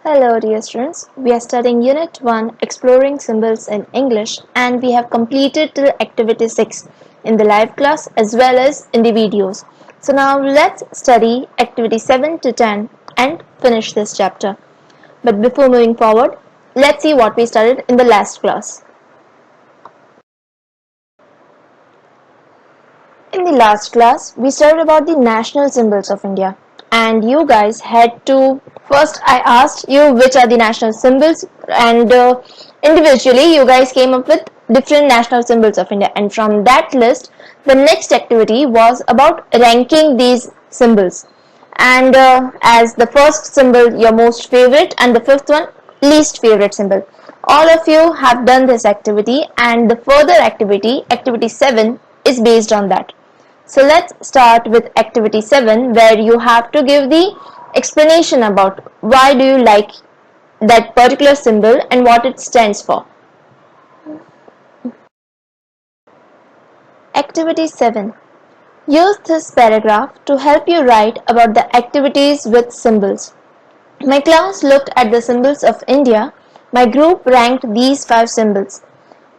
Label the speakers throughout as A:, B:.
A: Hello dear students, we are studying Unit 1 Exploring Symbols in English and we have completed till Activity 6 in the live class as well as in the videos. So now let's study Activity 7 to 10 and finish this chapter. But before moving forward, let's see what we studied in the last class. In the last class, we studied about the national symbols of India, and you guys had to first I asked you which are the national symbols, and individually you guys came up with different national symbols of India, and from that list, the next activity was about ranking these symbols. And as the first symbol, your most favorite, and the fifth one, least favorite symbol. All of you have done this activity, and the further activity, activity 7, is based on that. So let's start with activity 7 where you have to give the explanation about why do you like that particular symbol and what it stands for. Activity 7. Use this paragraph to help you write about the activities with symbols. My class looked at the symbols of India. My group ranked these 5 symbols.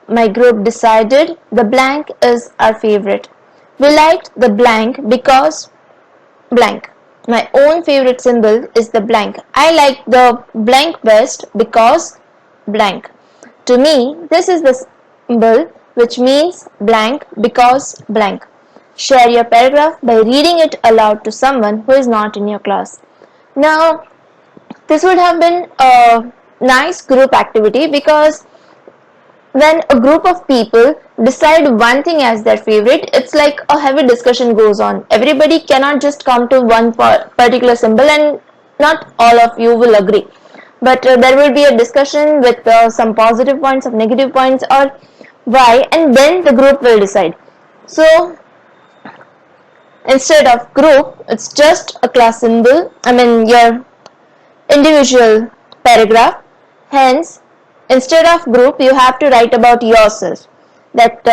A: My group decided the blank is our favorite. We liked the blank because blank. My own favorite symbol is the blank. I like the blank best because blank. To me, this is the symbol which means blank because blank. Share your paragraph by reading it aloud to someone who is not in your class. Now, this would have been a nice group activity because when a group of people decide one thing as their favorite, it's like a heavy discussion goes on. Everybody cannot just come to one particular symbol, and not all of you will agree. But there will be a discussion with some positive points, some negative points, or why, and then the group will decide. So instead of group, it's just a class symbol. Your individual paragraph. Hence, instead of group, you have to write about yourself. That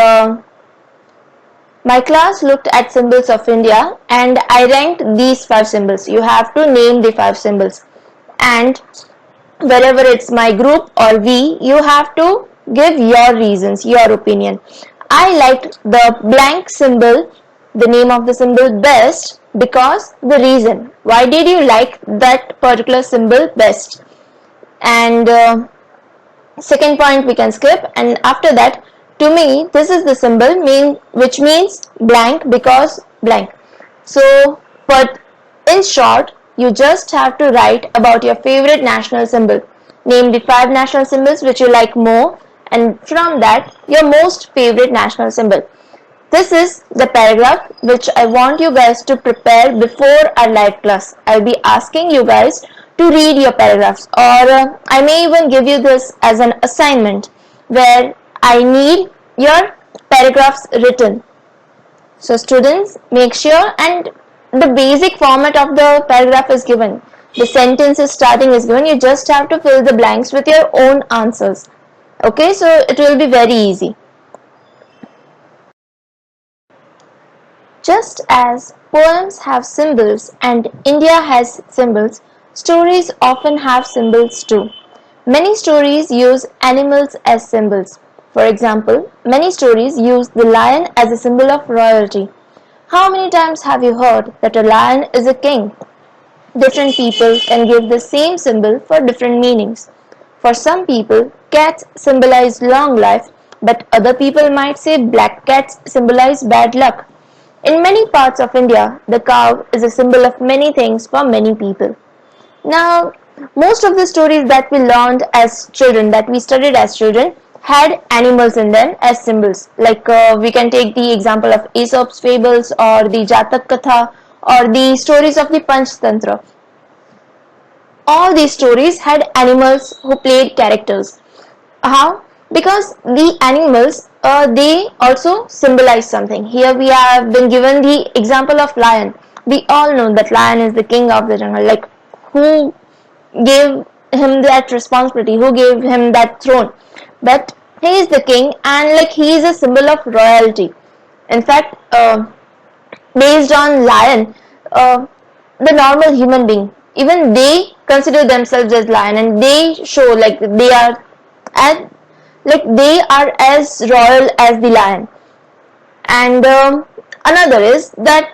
A: my class looked at symbols of India and I ranked these 5 symbols. You have to name the 5 symbols. And wherever it's my group or we, you have to give your reasons, your opinion. I liked the blank symbol, the name of the symbol best because the reason. Why did you like that particular symbol best? And second point we can skip, and after that, to me this is the symbol which means blank because blank. So but in short, you just have to write about your favorite national symbol. Name the 5 national symbols which you like more, and from that your most favorite national symbol. This is the paragraph which I want you guys to prepare before our live class. I'll be asking you guys to read your paragraphs, or I may even give you this as an assignment where I need your paragraphs written. So students, make sure, and the basic format of the paragraph is given. The sentence is starting is given. You just have to fill the blanks with your own answers. Okay, so it will be very easy. Just as poems have symbols and India has symbols, stories often have symbols too. Many stories use animals as symbols. For example, many stories use the lion as a symbol of royalty. How many times have you heard that a lion is a king? Different people can give the same symbol for different meanings. For some people, cats symbolize long life, but other people might say black cats symbolize bad luck. In many parts of India, the cow is a symbol of many things for many people. Now, most of the stories that we learned as children, that we studied as children, had animals in them as symbols. Like we can take the example of Aesop's fables or the Jatak Katha or the stories of the Panchtantra. All these stories had animals who played characters. How? Because the animals they also symbolize something. Here we have been given the example of lion. We all know that lion is the king of the jungle. Like, who gave him that responsibility? Who gave him that throne? But he is the king, and like he is a symbol of royalty. In fact, based on lion, the normal human being even they consider themselves as lion, and they show like as they are as royal as the lion. And another is that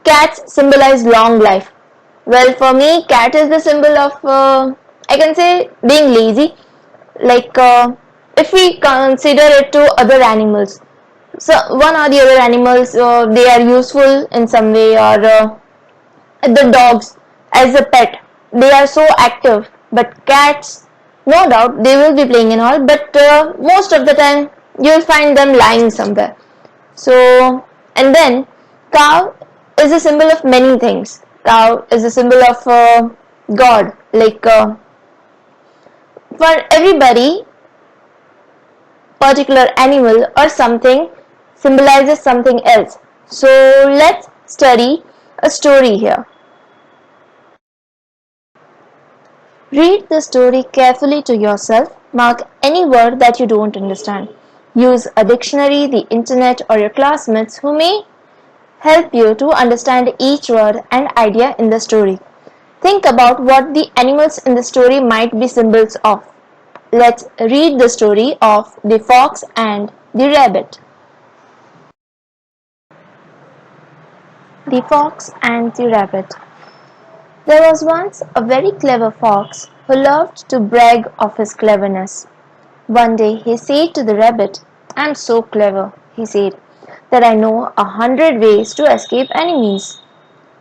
A: cats symbolize long life. Well, for me, cat is the symbol of I can say being lazy. Like if we consider it to other animals, so one or the other animals, they are useful in some way, or the dogs as a pet, they are so active. But cats, no doubt they will be playing and all, but most of the time you'll find them lying somewhere. So, and then cow is a symbol of many things. Cow is a symbol of God. Like for everybody, particular animal or something symbolizes something else. So let's study a story here. Read the story carefully to yourself. Mark any word that you don't understand. Use a dictionary, the internet, or your classmates who may help you to understand each word and idea in the story. Think about what the animals in the story might be symbols of. Let's read the story of the fox and the rabbit. The Fox and the Rabbit. There was once a very clever fox who loved to brag of his cleverness. One day he said to the rabbit, "I'm so clever," he said, "that I know 100 ways to escape enemies."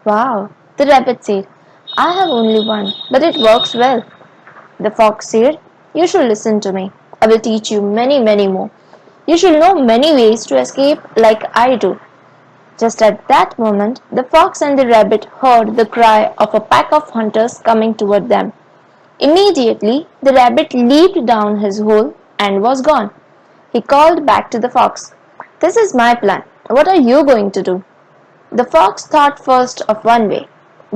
A: "Wow," the rabbit said, "I have only one, but it works well." The fox said, "You should listen to me. I will teach you many, many more. You should know many ways to escape like I do." Just at that moment, the fox and the rabbit heard the cry of a pack of hunters coming toward them. Immediately, the rabbit leaped down his hole and was gone. He called back to the fox, "This is my plan. What are you going to do?" The fox thought first of one way,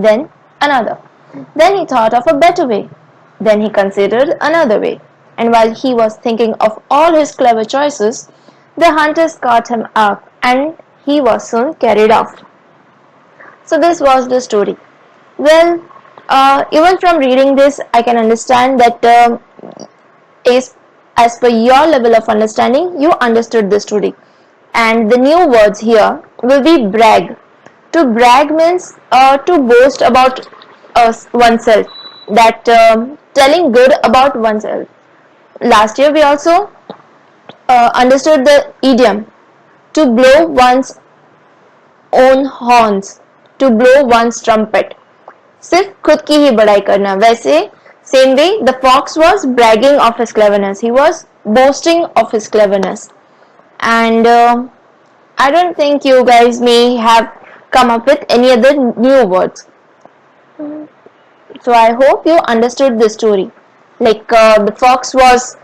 A: then another. Then he thought of a better way. Then he considered another way. And while he was thinking of all his clever choices, the hunters caught him up and he was soon carried off. So this was the story. Well, even from reading this, I can understand that as per your level of understanding, you understood the story. And the new words here will be brag. To brag means to boast about oneself, that telling good about oneself. Last year we also understood the idiom to blow one's own horns, to blow one's trumpet. सिर्फ खुद की ही बड़ाई करना. वैसे same way the fox was bragging of his cleverness. He was boasting of his cleverness. And I don't think you guys may have come up with any other new words. So I hope you understood the story. Like the fox was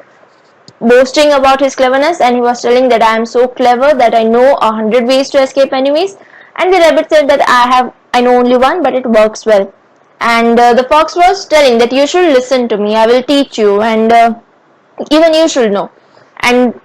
A: boasting about his cleverness and he was telling that I am so clever that I know 100 ways to escape enemies. And the rabbit said that I know only one, but it works well. And the fox was telling that you should listen to me, I will teach you, and even you should know. And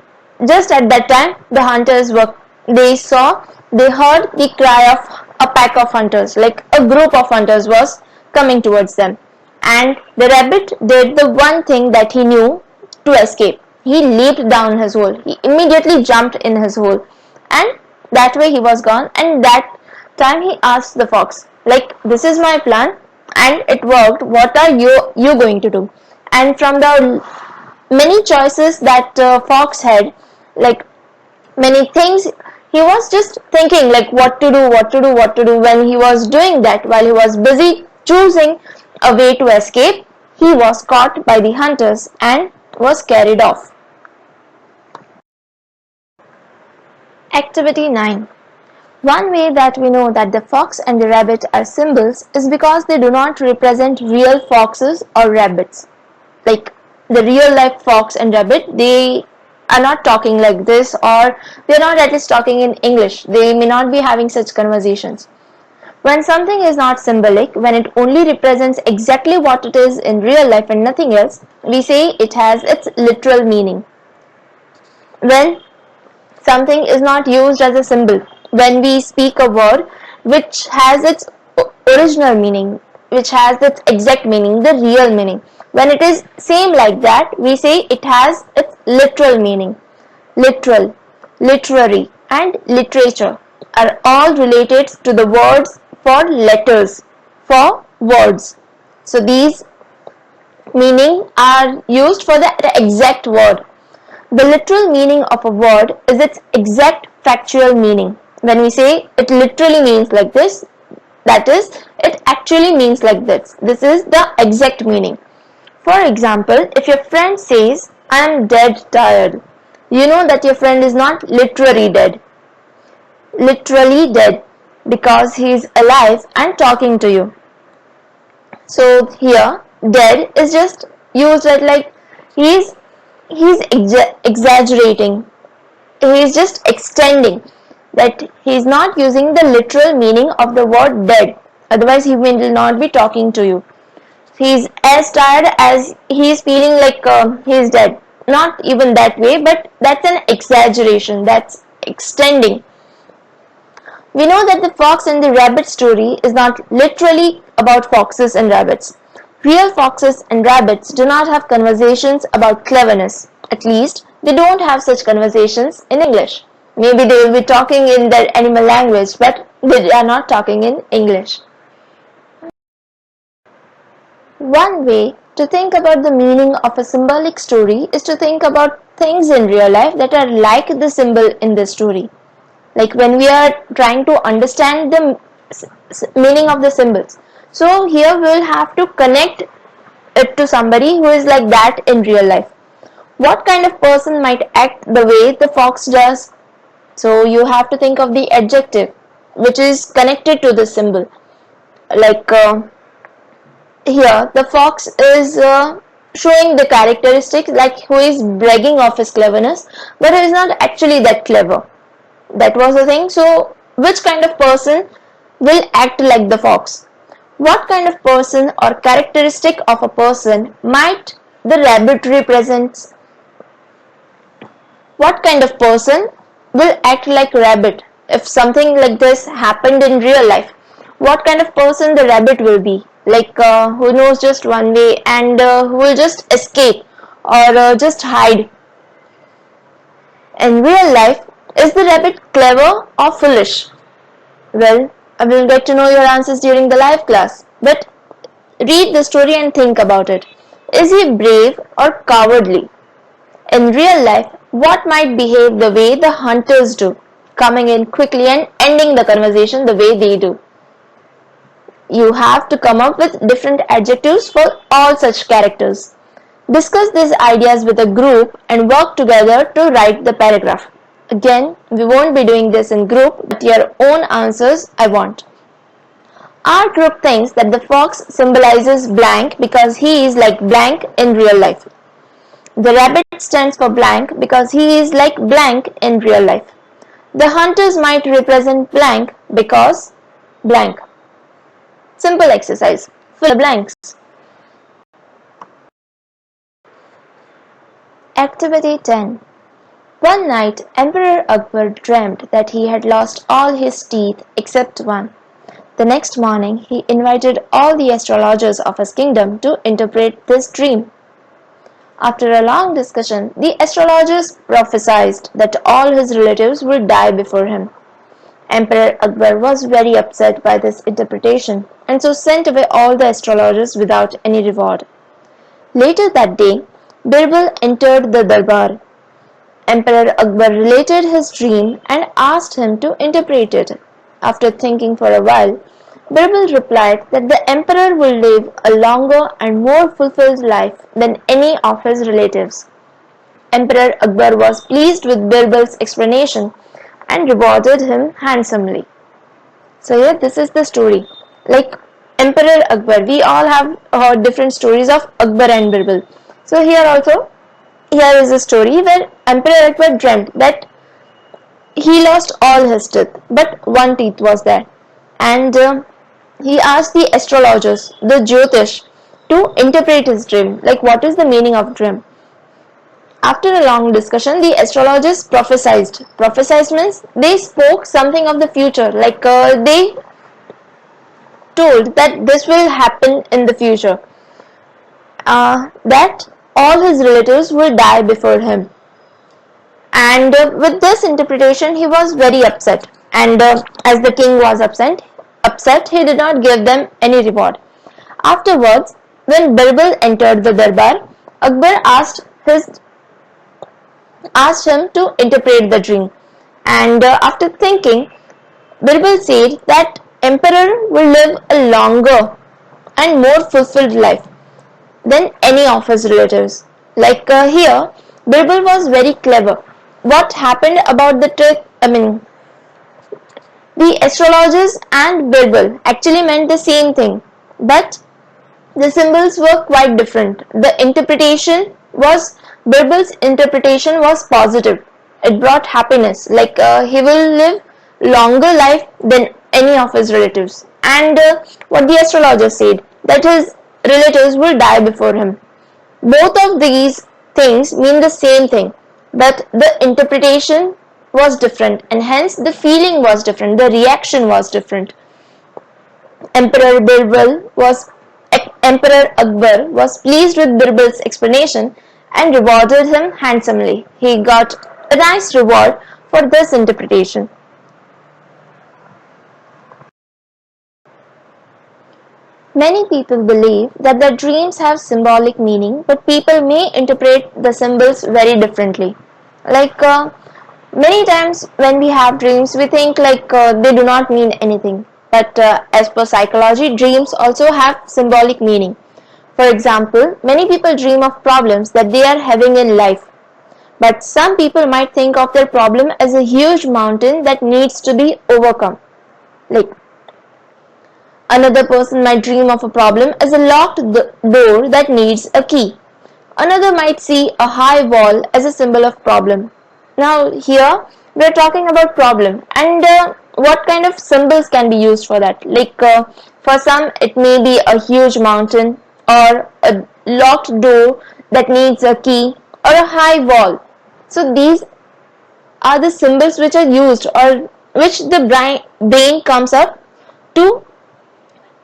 A: just at that time, the hunters they heard the cry of a pack of hunters, like a group of hunters was coming towards them. And the rabbit did the one thing that he knew to escape. He leaped down his hole. He immediately jumped in his hole. And that way he was gone. And that time he asked the fox, like, this is my plan and it worked. What are you going to do? And from the many choices that fox had, like many things, he was just thinking like what to do. When he was doing that, while he was busy choosing a way to escape, he was caught by the hunters and was carried off. Activity 9. One way that we know that the fox and the rabbit are symbols is because they do not represent real foxes or rabbits. Like the real life fox and rabbit, they are not talking like this, or they are not at least talking in English. They may not be having such conversations. When something is not symbolic, when it only represents exactly what it is in real life and nothing else, we say it has its literal meaning. When something is not used as a symbol, when we speak a word which has its original meaning, which has its exact meaning, the real meaning. When it is same like that, we say it has its literal meaning. Literal, literary, and literature are all related to the words for letters, for words. So these meaning are used for the exact word. The literal meaning of a word is its exact factual meaning. When we say it literally means like this, that is, it actually means like this. This is the exact meaning. For example, if your friend says, I am dead tired, you know that your friend is not literally dead, because he is alive and talking to you. So here, dead is just used as like he's exaggerating. He is just extending, that he is not using the literal meaning of the word dead. Otherwise, he will not be talking to you. He is as tired as he is feeling like he is dead. Not even that way, but that's an exaggeration. That's extending. We know that the fox and the rabbit story is not literally about foxes and rabbits. Real foxes and rabbits do not have conversations about cleverness. At least, they don't have such conversations in English. Maybe they will be talking in their animal language, but they are not talking in English. One way to think about the meaning of a symbolic story is to think about things in real life that are like the symbol in the story. Like when we are trying to understand the meaning of the symbols. So here we will have to connect it to somebody who is like that in real life. What kind of person might act the way the fox does? So you have to think of the adjective which is connected to the symbol. Like here the fox is showing the characteristics, like who is bragging of his cleverness, but he is not actually that clever. That was the thing. So which kind of person will act like the fox? What kind of person or characteristic of a person might the rabbit represent? What kind of person will act like rabbit? If something like this happened in real life, what kind of person the rabbit will be? Like who knows just one way and who will just escape or just hide. In real life, is the rabbit clever or foolish? Well, I will get to know your answers during the live class. But read the story and think about it. Is he brave or cowardly? In real life, what might behave the way the hunters do, coming in quickly and ending the conversation the way they do? You have to come up with different adjectives for all such characters. Discuss these ideas with a group and work together to write the paragraph. Again, we won't be doing this in group, but your own answers I want. Our group thinks that the fox symbolizes blank because he is like blank in real life. The rabbit stands for blank because he is like blank in real life. The hunters might represent blank because blank. Simple exercise. Fill the blanks. Activity 10. One night, Emperor Akbar dreamed that he had lost all his teeth except one. The next morning, he invited all the astrologers of his kingdom to interpret this dream. After a long discussion, the astrologers prophesied that all his relatives would die before him. Emperor Akbar was very upset by this interpretation and so sent away all the astrologers without any reward. Later that day, Birbal entered the darbar. Emperor Akbar related his dream and asked him to interpret it. After thinking for a while, Birbal replied that the emperor will live a longer and more fulfilled life than any of his relatives. Emperor Akbar was pleased with Birbal's explanation and rewarded him handsomely. So here this is the story. Like Emperor Akbar, we all have heard different stories of Akbar and Birbal. So here is a story where Emperor Akbar dreamt that he lost all his teeth, but one teeth was there. And he asked the astrologers, the Jyotish, to interpret his dream. Like what is the meaning of dream? After a long discussion, the astrologers prophesied. Prophesied means they spoke something of the future. Like they told that this will happen in the future, that all his relatives will die before him. And with this interpretation, he was very upset. And as the king was upset, he did not give them any reward. Afterwards, when Birbal entered the darbar, Akbar asked him to interpret the dream. And after thinking, Birbal said that emperor will live a longer and more fulfilled life than any of his relatives. Like here, Birbal was very clever. What happened about the trick? The astrologers and Birbal actually meant the same thing, but the symbols were quite different. Birbal's interpretation was positive. It brought happiness, like he will live longer life than any of his relatives. And what the astrologer said, that his relatives will die before him. Both of these things mean the same thing, but the interpretation was different, and hence the feeling was different, the reaction was different. Emperor Akbar was pleased with Birbal's explanation and rewarded him handsomely. He got a nice reward for this interpretation. Many people believe that the dreams have symbolic meaning, but people may interpret the symbols very differently. Like many times when we have dreams, we think like they do not mean anything. But as per psychology, dreams also have symbolic meaning. For example, many people dream of problems that they are having in life. But some people might think of their problem as a huge mountain that needs to be overcome. Like another person might dream of a problem as a locked door that needs a key. Another might see a high wall as a symbol of problem. Now here we are talking about problem, and what kind of symbols can be used for that? Like for some it may be a huge mountain, or a locked door that needs a key, or a high wall. So these are the symbols which are used, or which the brain comes up to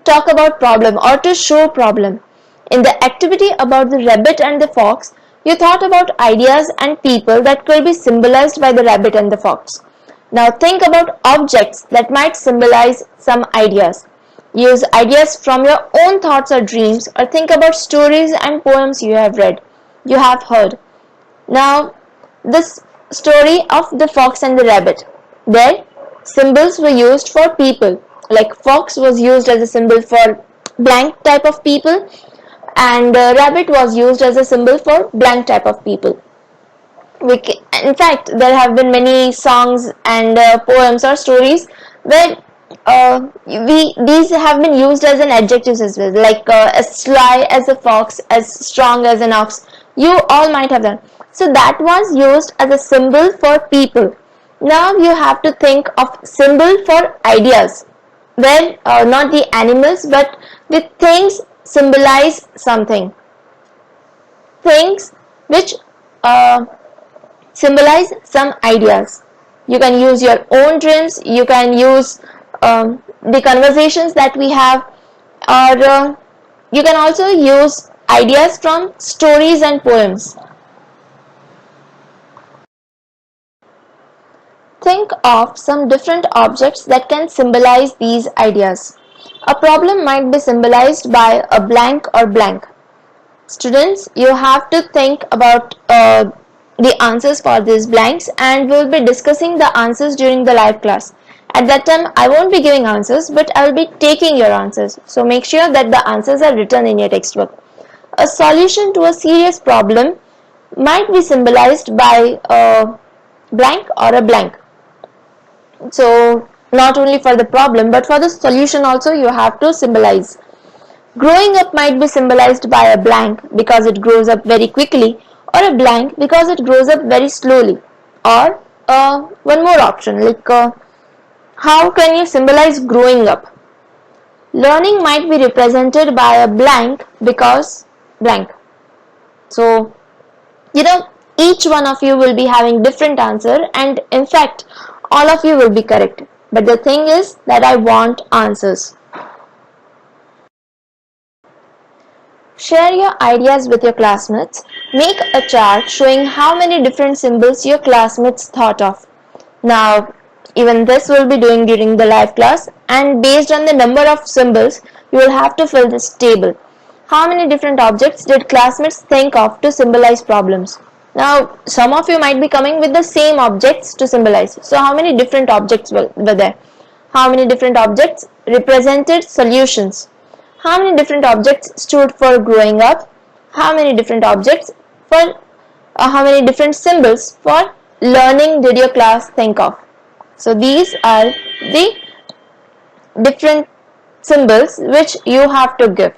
A: talk about problem or to show problem. In the activity about the rabbit and the fox, you thought about ideas and people that could be symbolized by the rabbit and the fox. Now think about objects that might symbolize some ideas. Use ideas from your own thoughts or dreams, or think about stories and poems you have heard. Now this story of the fox and the rabbit, there symbols were used for people. Like fox was used as a symbol for blank type of people, and rabbit was used as a symbol for blank type of people. In fact, there have been many songs and poems or stories where these have been used as an adjectives as well, like as sly as a fox, as strong as an ox. You all might have done. So that was used as a symbol for people. Now you have to think of symbol for ideas, where not the animals but the things symbolize something. Things which symbolize some ideas. You can use your own dreams, you can use the conversations that we have, or you can also use ideas from stories and poems. Think of some different objects that can symbolize these ideas. A problem might be symbolized by a blank or blank. Students, you have to think about the answers for these blanks, and we'll be discussing the answers during the live class. At that time, I won't be giving answers, but I will be taking your answers. So make sure that the answers are written in your textbook. A solution to a serious problem might be symbolized by a blank or a blank. So not only for the problem but for the solution also you have to symbolize. Growing up might be symbolized by a blank because it grows up very quickly, or a blank because it grows up very slowly. Or one more option, like how can you symbolize growing up? Learning might be represented by a blank because blank. So each one of you will be having different answer, and in fact all of you will be correct, but the thing is that I want answers. Share your ideas with your classmates. Make a chart showing how many different symbols your classmates thought of. Now, even this will be doing during the live class, and based on the number of symbols, you will have to fill this table. How many different objects did classmates think of to symbolize problems? Now, some of you might be coming with the same objects to symbolize. So, how many different objects were there? How many different objects represented solutions? How many different objects stood for growing up? How many different objects for how many different symbols for learning did your class think of? So these are the different symbols which you have to give.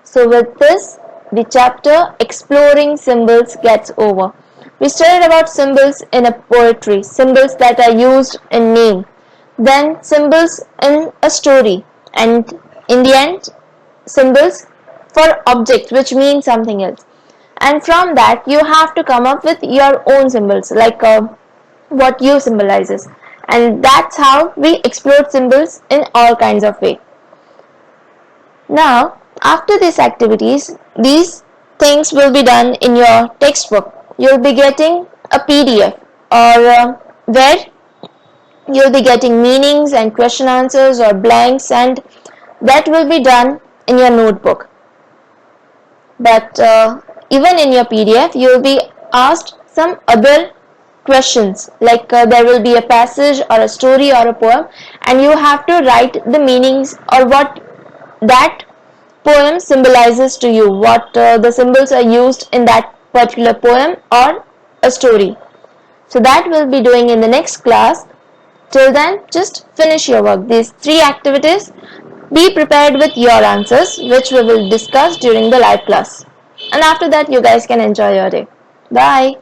A: So with this, the chapter Exploring Symbols gets over. We studied about symbols in a poetry, symbols that are used in name, then symbols in a story, and in the end, symbols for objects which mean something else. And from that, you have to come up with your own symbols, like what you symbolizes. And that's how we explore symbols in all kinds of ways. Now, after these activities, these things will be done in your textbook. You'll be getting a PDF or where you'll be getting meanings and question answers or blanks, and that will be done in your notebook. But even in your PDF, you will be asked some other questions, like there will be a passage or a story or a poem, and you have to write the meanings or what that poem symbolizes to you, what the symbols are used in that particular poem or a story. So that we'll be doing in the next class. Till then, just finish your work. These 3 activities. Be prepared with your answers, which we will discuss during the live class. And after that, you guys can enjoy your day. Bye.